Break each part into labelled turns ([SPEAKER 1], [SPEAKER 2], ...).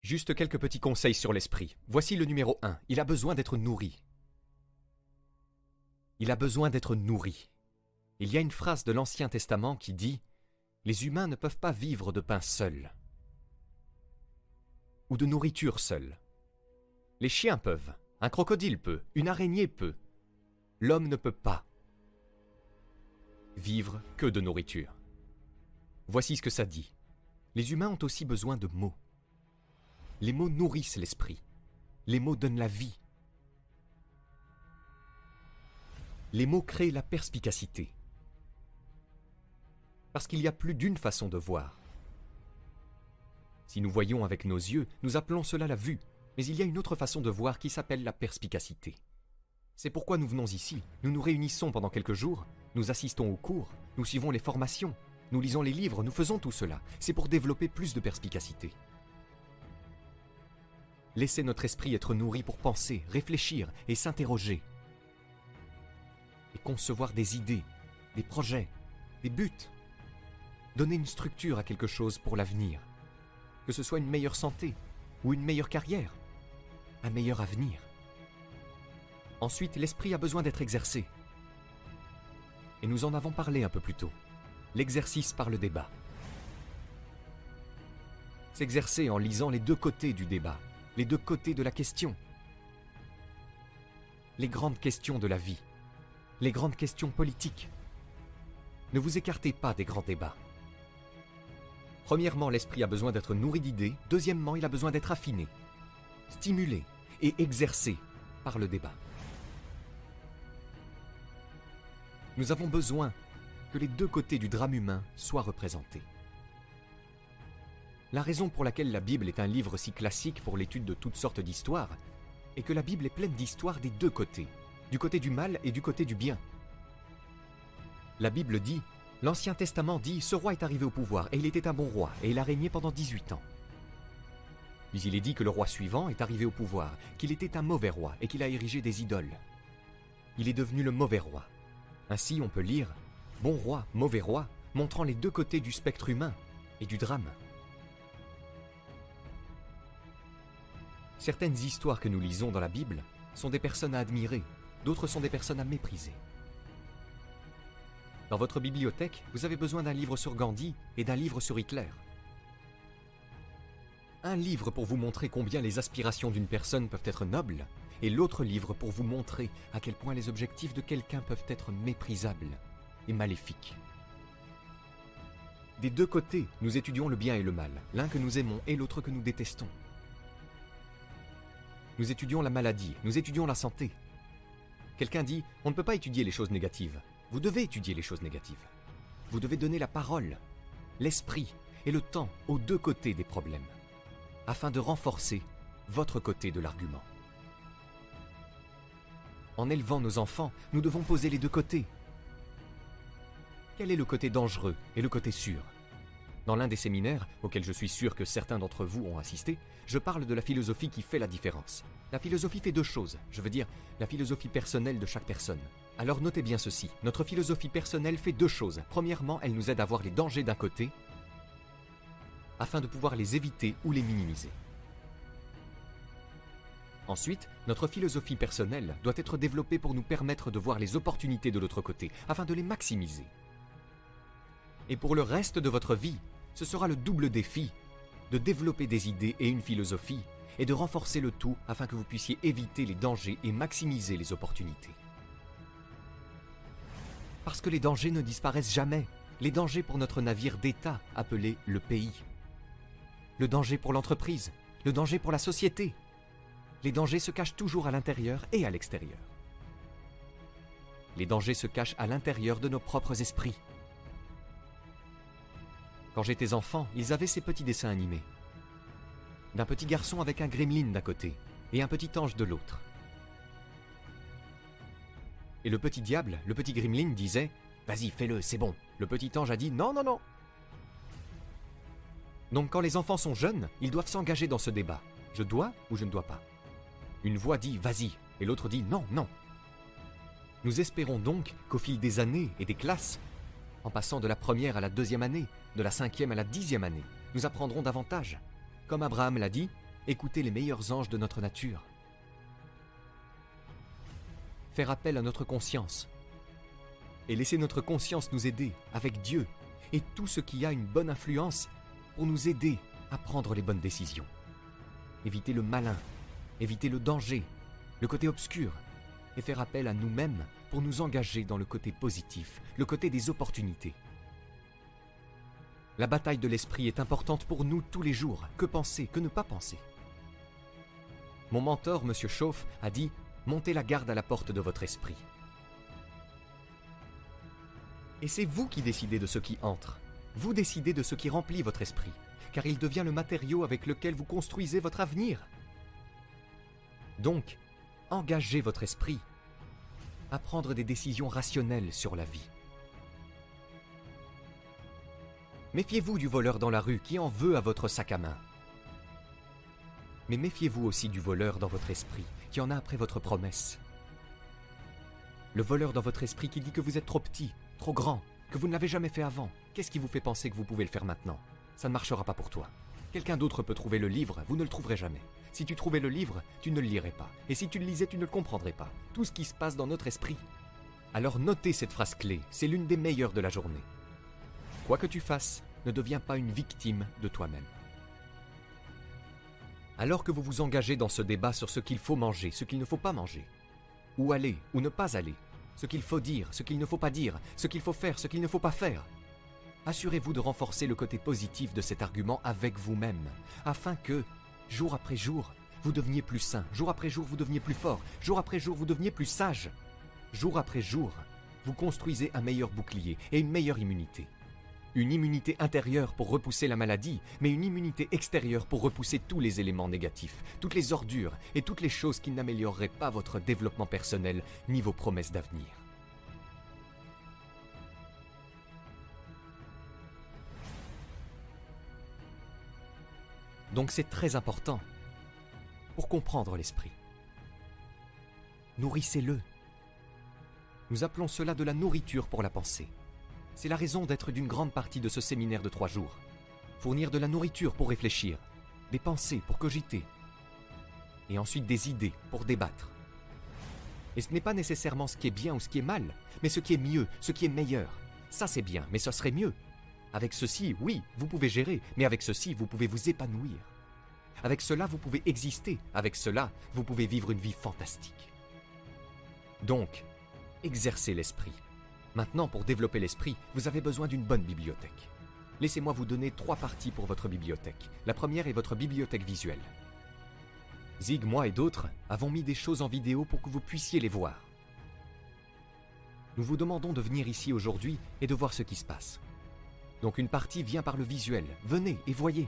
[SPEAKER 1] Juste quelques petits conseils sur l'esprit. Voici le numéro 1. Il a besoin d'être nourri. Il a besoin d'être nourri. Il y a une phrase de l'Ancien Testament qui dit « Les humains ne peuvent pas vivre de pain seul. » Ou de nourriture seule. Les chiens peuvent, un crocodile peut, une araignée peut. L'homme ne peut pas vivre que de nourriture. Voici ce que ça dit. Les humains ont aussi besoin de mots. Les mots nourrissent l'esprit. Les mots donnent la vie. Les mots créent la perspicacité. Parce qu'il y a plus d'une façon de voir. Si nous voyons avec nos yeux, nous appelons cela la vue, mais il y a une autre façon de voir qui s'appelle la perspicacité. C'est pourquoi nous venons ici, nous nous réunissons pendant quelques jours, nous assistons aux cours, nous suivons les formations, nous lisons les livres, nous faisons tout cela. C'est pour développer plus de perspicacité. Laissez notre esprit être nourri pour penser, réfléchir et s'interroger. Et concevoir des idées, des projets, des buts. Donner une structure à quelque chose pour l'avenir. Que ce soit une meilleure santé ou une meilleure carrière, un meilleur avenir. Ensuite, l'esprit a besoin d'être exercé. Et nous en avons parlé un peu plus tôt. L'exercice par le débat. S'exercer en lisant les deux côtés du débat, les deux côtés de la question. Les grandes questions de la vie, les grandes questions politiques. Ne vous écartez pas des grands débats. Premièrement, l'esprit a besoin d'être nourri d'idées. Deuxièmement, il a besoin d'être affiné, stimulé et exercé par le débat. Nous avons besoin que les deux côtés du drame humain soient représentés. La raison pour laquelle la Bible est un livre si classique pour l'étude de toutes sortes d'histoires est que la Bible est pleine d'histoires des deux côtés, du côté du mal et du côté du bien. La Bible dit, l'Ancien Testament dit, ce roi est arrivé au pouvoir et il était un bon roi et il a régné pendant 18 ans. Puis il est dit que le roi suivant est arrivé au pouvoir, qu'il était un mauvais roi et qu'il a érigé des idoles. Il est devenu le mauvais roi. Ainsi on peut lire « Bon roi, mauvais roi », montrant les deux côtés du spectre humain et du drame. Certaines histoires que nous lisons dans la Bible sont des personnes à admirer, d'autres sont des personnes à mépriser. Dans votre bibliothèque, vous avez besoin d'un livre sur Gandhi et d'un livre sur Hitler. Un livre pour vous montrer combien les aspirations d'une personne peuvent être nobles, et l'autre livre pour vous montrer à quel point les objectifs de quelqu'un peuvent être méprisables et maléfiques. Des deux côtés, nous étudions le bien et le mal, l'un que nous aimons et l'autre que nous détestons. Nous étudions la maladie, nous étudions la santé. Quelqu'un dit, on ne peut pas étudier les choses négatives. Vous devez étudier les choses négatives. Vous devez donner la parole, l'esprit et le temps aux deux côtés des problèmes, afin de renforcer votre côté de l'argument. En élevant nos enfants, nous devons poser les deux côtés. Quel est le côté dangereux et le côté sûr? Dans l'un des séminaires, auxquels je suis sûr que certains d'entre vous ont assisté, je parle de la philosophie qui fait la différence. La philosophie fait deux choses, je veux dire, la philosophie personnelle de chaque personne. Alors notez bien ceci, notre philosophie personnelle fait deux choses. Premièrement, elle nous aide à voir les dangers d'un côté, afin de pouvoir les éviter ou les minimiser. Ensuite, notre philosophie personnelle doit être développée pour nous permettre de voir les opportunités de l'autre côté, afin de les maximiser. Et pour le reste de votre vie, ce sera le double défi de développer des idées et une philosophie, et de renforcer le tout afin que vous puissiez éviter les dangers et maximiser les opportunités. Parce que les dangers ne disparaissent jamais. Les dangers pour notre navire d'État appelé le pays. Le danger pour l'entreprise. Le danger pour la société. Les dangers se cachent toujours à l'intérieur et à l'extérieur. Les dangers se cachent à l'intérieur de nos propres esprits. Quand j'étais enfant, ils avaient ces petits dessins animés. D'un petit garçon avec un gremlin d'un côté et un petit ange de l'autre. Et le petit diable, le petit gremlin disait « Vas-y, fais-le, c'est bon ». Le petit ange a dit « Non, non, non ». Donc quand les enfants sont jeunes, ils doivent s'engager dans ce débat. Je dois ou je ne dois pas? Une voix dit « Vas-y » et l'autre dit « Non, non ». Nous espérons donc qu'au fil des années et des classes, en passant de la première à la deuxième année, de la cinquième à la 10e année, nous apprendrons davantage. Comme Abraham l'a dit, écouter les meilleurs anges de notre nature. Faire appel à notre conscience. Et laisser notre conscience nous aider avec Dieu et tout ce qui a une bonne influence pour nous aider à prendre les bonnes décisions. Éviter le malin, éviter le danger, le côté obscur, et faire appel à nous-mêmes pour nous engager dans le côté positif, le côté des opportunités. La bataille de l'esprit est importante pour nous tous les jours. Que penser, que ne pas penser? Mon mentor, M. Schauf, a dit « Montez la garde à la porte de votre esprit ». Et c'est vous qui décidez de ce qui entre. Vous décidez de ce qui remplit votre esprit, car il devient le matériau avec lequel vous construisez votre avenir. Donc, engagez votre esprit à prendre des décisions rationnelles sur la vie. Méfiez-vous du voleur dans la rue qui en veut à votre sac à main. Mais méfiez-vous aussi du voleur dans votre esprit qui en a après votre promesse. Le voleur dans votre esprit qui dit que vous êtes trop petit, trop grand, que vous ne l'avez jamais fait avant. Qu'est-ce qui vous fait penser que vous pouvez le faire maintenant? Ça ne marchera pas pour toi. Quelqu'un d'autre peut trouver le livre, vous ne le trouverez jamais. Si tu trouvais le livre, tu ne le lirais pas. Et si tu le lisais, tu ne le comprendrais pas. Tout ce qui se passe dans notre esprit. Alors notez cette phrase clé, c'est l'une des meilleures de la journée. Quoi que tu fasses, ne deviens pas une victime de toi-même. Alors que vous vous engagez dans ce débat sur ce qu'il faut manger, ce qu'il ne faut pas manger, où aller, où ne pas aller, ce qu'il faut dire, ce qu'il ne faut pas dire, ce qu'il faut faire, ce qu'il ne faut pas faire, assurez-vous de renforcer le côté positif de cet argument avec vous-même, afin que, jour après jour, vous deveniez plus sain, jour après jour, vous deveniez plus fort, jour après jour, vous deveniez plus sage. Jour après jour, vous construisez un meilleur bouclier et une meilleure immunité. Une immunité intérieure pour repousser la maladie, mais une immunité extérieure pour repousser tous les éléments négatifs, toutes les ordures et toutes les choses qui n'amélioreraient pas votre développement personnel ni vos promesses d'avenir. Donc c'est très important pour comprendre l'esprit. Nourrissez-le. Nous appelons cela de la nourriture pour la pensée. C'est la raison d'être d'une grande partie de ce séminaire de 3 jours. Fournir de la nourriture pour réfléchir, des pensées pour cogiter, et ensuite des idées pour débattre. Et ce n'est pas nécessairement ce qui est bien ou ce qui est mal, mais ce qui est mieux, ce qui est meilleur. Ça c'est bien, mais ce serait mieux. Avec ceci, oui, vous pouvez gérer, mais avec ceci, vous pouvez vous épanouir. Avec cela, vous pouvez exister. Avec cela, vous pouvez vivre une vie fantastique. Donc, exercez l'esprit. Maintenant, pour développer l'esprit, vous avez besoin d'une bonne bibliothèque. Laissez-moi vous donner 3 parties pour votre bibliothèque. La première est votre bibliothèque visuelle. Zig, moi et d'autres avons mis des choses en vidéo pour que vous puissiez les voir. Nous vous demandons de venir ici aujourd'hui et de voir ce qui se passe. Donc une partie vient par le visuel. Venez et voyez.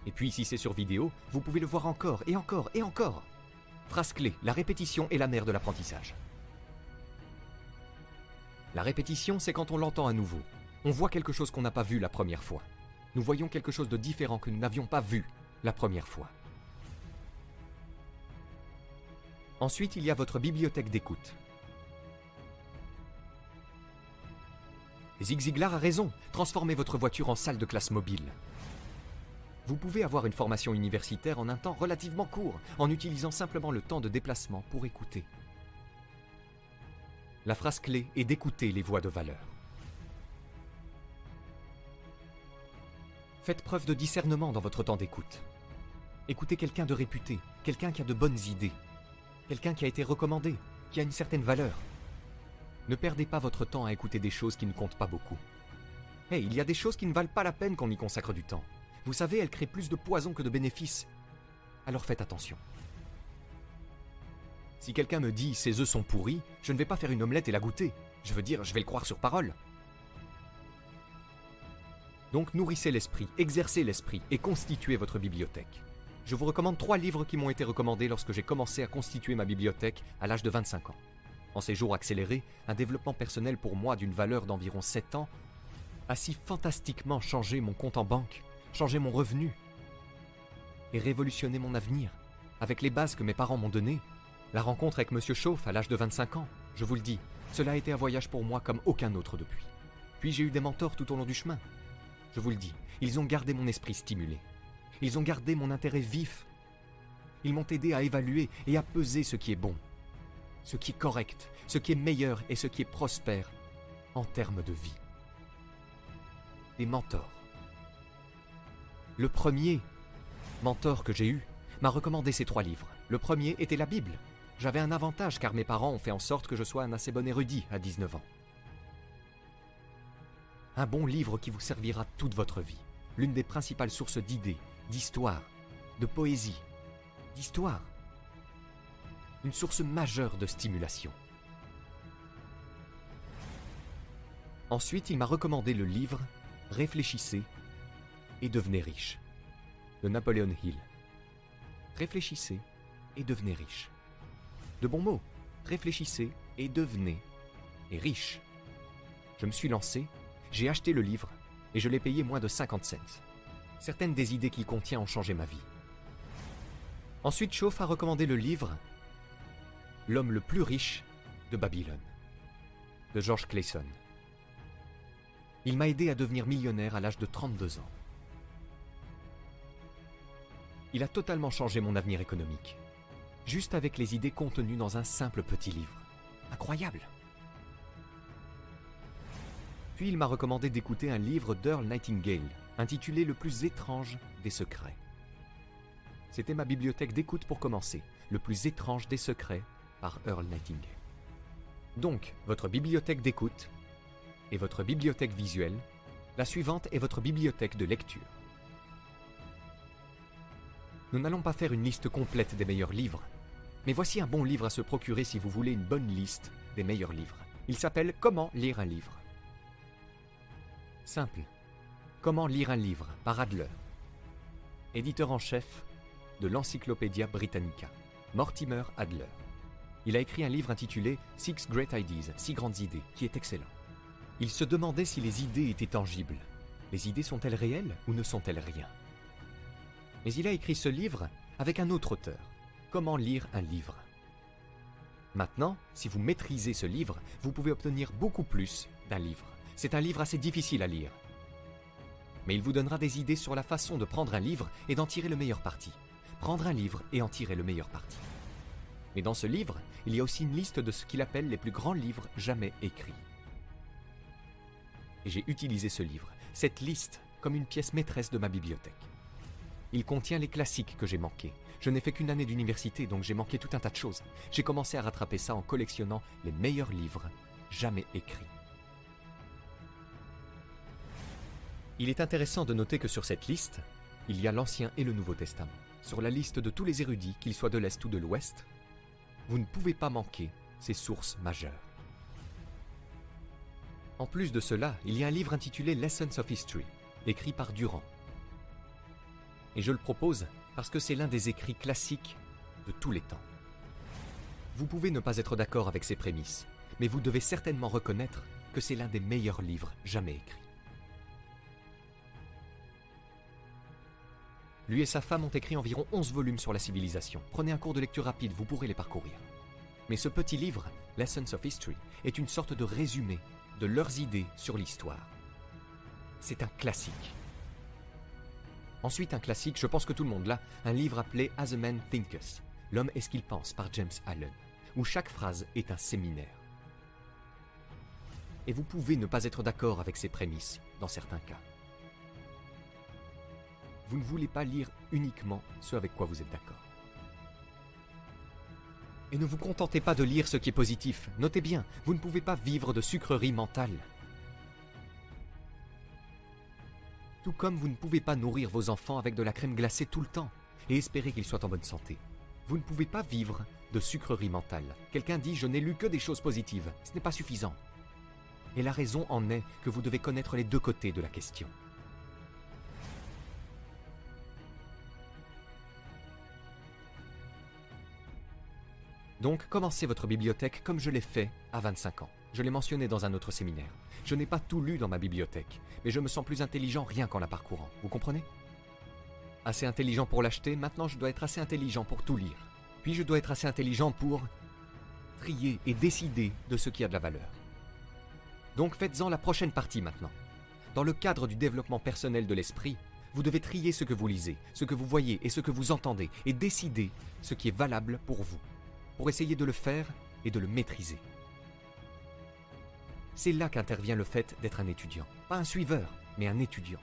[SPEAKER 1] Et puis si c'est sur vidéo, vous pouvez le voir encore et encore et encore. Phrase clé, la répétition est la mère de l'apprentissage. La répétition, c'est quand on l'entend à nouveau. On voit quelque chose qu'on n'a pas vu la première fois. Nous voyons quelque chose de différent que nous n'avions pas vu la première fois. Ensuite, il y a votre bibliothèque d'écoute. Zig Ziglar a raison, transformez votre voiture en salle de classe mobile. Vous pouvez avoir une formation universitaire en un temps relativement court, en utilisant simplement le temps de déplacement pour écouter. La phrase clé est d'écouter les voix de valeur. Faites preuve de discernement dans votre temps d'écoute. Écoutez quelqu'un de réputé, quelqu'un qui a de bonnes idées, quelqu'un qui a été recommandé, qui a une certaine valeur. Ne perdez pas votre temps à écouter des choses qui ne comptent pas beaucoup. Hey, il y a des choses qui ne valent pas la peine qu'on y consacre du temps. Vous savez, elles créent plus de poison que de bénéfices. Alors faites attention. Si quelqu'un me dit « ces œufs sont pourris », je ne vais pas faire une omelette et la goûter. Je veux dire, je vais le croire sur parole. Donc nourrissez l'esprit, exercez l'esprit et constituez votre bibliothèque. Je vous recommande 3 livres qui m'ont été recommandés lorsque j'ai commencé à constituer ma bibliothèque à l'âge de 25 ans. En ces jours accélérés, un développement personnel pour moi d'une valeur d'environ 7 ans a si fantastiquement changé mon compte en banque, changé mon revenu et révolutionné mon avenir. Avec les bases que mes parents m'ont données, la rencontre avec M. Schauf à l'âge de 25 ans, je vous le dis, cela a été un voyage pour moi comme aucun autre depuis. Puis j'ai eu des mentors tout au long du chemin. Je vous le dis, ils ont gardé mon esprit stimulé. Ils ont gardé mon intérêt vif. Ils m'ont aidé à évaluer et à peser ce qui est bon, ce qui est correct, ce qui est meilleur et ce qui est prospère en termes de vie. Des mentors. Le premier mentor que j'ai eu m'a recommandé ces 3 livres. Le premier était la Bible. J'avais un avantage car mes parents ont fait en sorte que je sois un assez bon érudit à 19 ans. Un bon livre qui vous servira toute votre vie. L'une des principales sources d'idées, d'histoire, de poésie, d'histoire. Une source majeure de stimulation. Ensuite, il m'a recommandé le livre « Réfléchissez et devenez riche » de Napoleon Hill. Réfléchissez et devenez riche. De bons mots, réfléchissez et devenez riche. Je me suis lancé, j'ai acheté le livre et je l'ai payé moins de 50 cents. Certaines des idées qu'il contient ont changé ma vie. Ensuite, Chauffe a recommandé le livre « L'homme le plus riche de Babylone » de George Clason. Il m'a aidé à devenir millionnaire à l'âge de 32 ans. Il a totalement changé mon avenir économique, juste avec les idées contenues dans un simple petit livre. Incroyable! Puis il m'a recommandé d'écouter un livre d'Earl Nightingale, intitulé « Le plus étrange des secrets ». C'était ma bibliothèque d'écoute pour commencer, « Le plus étrange des secrets » par Earl Nightingale. Donc, votre bibliothèque d'écoute et votre bibliothèque visuelle, la suivante est votre bibliothèque de lecture. Nous n'allons pas faire une liste complète des meilleurs livres, mais voici un bon livre à se procurer si vous voulez une bonne liste des meilleurs livres. Il s'appelle « Comment lire un livre ». Simple. Comment lire un livre par Adler, éditeur en chef de l'Encyclopædia Britannica, Mortimer Adler. Il a écrit un livre intitulé « Six Great Ideas », 6 grandes idées, qui est excellent. Il se demandait si les idées étaient tangibles. Les idées sont-elles réelles ou ne sont-elles rien? Mais il a écrit ce livre avec un autre auteur. Comment lire un livre? Maintenant, si vous maîtrisez ce livre, vous pouvez obtenir beaucoup plus d'un livre. C'est un livre assez difficile à lire. Mais il vous donnera des idées sur la façon de prendre un livre et d'en tirer le meilleur parti. Prendre un livre et en tirer le meilleur parti. Mais dans ce livre, il y a aussi une liste de ce qu'il appelle les plus grands livres jamais écrits. Et j'ai utilisé ce livre, cette liste, comme une pièce maîtresse de ma bibliothèque. Il contient les classiques que j'ai manqués. Je n'ai fait qu'une année d'université, donc j'ai manqué tout un tas de choses. J'ai commencé à rattraper ça en collectionnant les meilleurs livres jamais écrits. Il est intéressant de noter que sur cette liste, il y a l'Ancien et le Nouveau Testament. Sur la liste de tous les érudits, qu'ils soient de l'Est ou de l'Ouest, vous ne pouvez pas manquer ces sources majeures. En plus de cela, il y a un livre intitulé Lessons of History, écrit par Durand. Et je le propose parce que c'est l'un des écrits classiques de tous les temps. Vous pouvez ne pas être d'accord avec ses prémices, mais vous devez certainement reconnaître que c'est l'un des meilleurs livres jamais écrits. Lui et sa femme ont écrit environ 11 volumes sur la civilisation. Prenez un cours de lecture rapide, vous pourrez les parcourir. Mais ce petit livre, Lessons of History, est une sorte de résumé de leurs idées sur l'histoire. C'est un classique. Ensuite, un classique, je pense que tout le monde l'a, un livre appelé As a Man Thinketh, L'homme est ce qu'il pense, par James Allen, où chaque phrase est un séminaire. Et vous pouvez ne pas être d'accord avec ces prémices, dans certains cas. Vous ne voulez pas lire uniquement ce avec quoi vous êtes d'accord. Et ne vous contentez pas de lire ce qui est positif. Notez bien, vous ne pouvez pas vivre de sucrerie mentale. Tout comme vous ne pouvez pas nourrir vos enfants avec de la crème glacée tout le temps et espérer qu'ils soient en bonne santé. Vous ne pouvez pas vivre de sucrerie mentale. Quelqu'un dit « je n'ai lu que des choses positives ». Ce n'est pas suffisant. Et la raison en est que vous devez connaître les deux côtés de la question. Donc, commencez votre bibliothèque comme je l'ai fait à 25 ans. Je l'ai mentionné dans un autre séminaire. Je n'ai pas tout lu dans ma bibliothèque, mais je me sens plus intelligent rien qu'en la parcourant. Vous comprenez? Assez intelligent pour l'acheter, maintenant je dois être assez intelligent pour tout lire. Puis je dois être assez intelligent pour trier et décider de ce qui a de la valeur. Donc faites-en la prochaine partie maintenant. Dans le cadre du développement personnel de l'esprit, Vous devez trier ce que vous lisez, ce que vous voyez et ce que vous entendez, et décider ce qui est valable pour vous, pour essayer de le faire et de le maîtriser. C'est là qu'intervient le fait d'être un étudiant. Pas un suiveur, mais un étudiant.